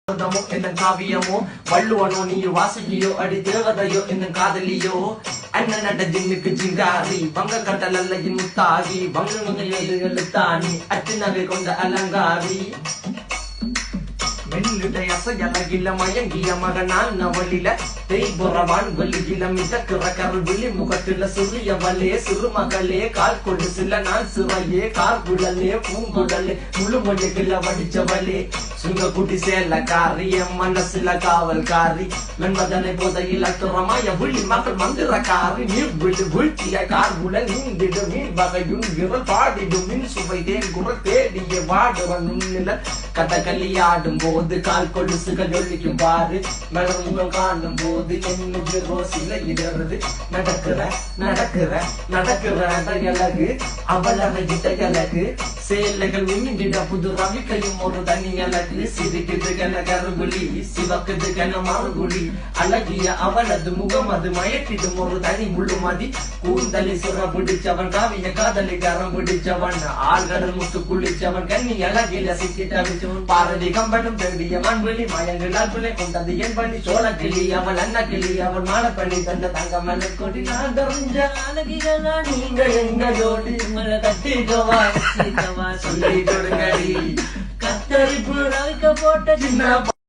என்ன காவியமோ வள்ளுவனோ நீ வாசிக்கியோ அடி தேவதையோ என்ன காதலியோ அண்ணன் நட ஜின்னுக்கு ஜிங்காரி வங்க கடல் அல்லையின் முத்தாகி வங்க எழுத்தாணி அச்சு நகை கொண்ட அலங்காரி மெல்லுடைய அசையலகில மயங்கிய மகனான் நவலில தேய்புறவான் வெளியில மிதக்கிற கருள் விழி முகத்தில சிறியவளே சிறுமகளே கால் கொண்டு சில நான் சிறையே கார்குழலே பூங்குழலே முழு மொழிகள வடிச்சவளே சுங்க குட்டி சேலக்காரி என் மனசுல காவல்காரி மென்பதனை போதையில் அத்துறமாய விழி மக்கள் மந்திரக்காரி நீர் விழு வீழ்த்திய கார்குழல் நீந்திடு மீன் வகையும் விரல் பாடிடும் மின் சுவை தேன் குரல் தேடிய வாடுவன் நுண்ணில கதகளியாடும் போது கால் கொலுசுகள் ஒழிக்கும் பாரு மலர் முகம் காணும் போது என்னுடைய ரோசில இடறது நடக்கிற நடக்கிற நடக்கிற அழகு அவளவை அழகு சேலைகள் விமிண்டிட புது ரவிக்கையும் ஒரு தனி அழகு சிரிக்குது கன கருகுலி சிவக்குது கன மறுகுலி அழகிய அவளது முகம் அது மயக்கிடும் ஒரு தனி முழுமதி கூந்தலி சுர பிடிச்சவன் காவிய காதலி கரம் பிடிச்சவன் ஆழ்கடல் முத்து குளிச்சவன் கண்ணி அழகில சிக்கிட்டவிச்சவன் பாரதி கம்படும் தேடிய மண்வெளி மயங்களால் பிள்ளை கொண்டது என் பண்ணி சோழ கிளி அவள் அண்ண கிளி அவள் மாட பண்ணி தந்த தங்க மலை கொடி நான் தெரிஞ்ச அழகிகளா நீங்க எங்க ஜோடி மலை கட்டிக்கவா சொல்லி கொடுங்கடி கத்தரிப்பு போட்ட சின்ன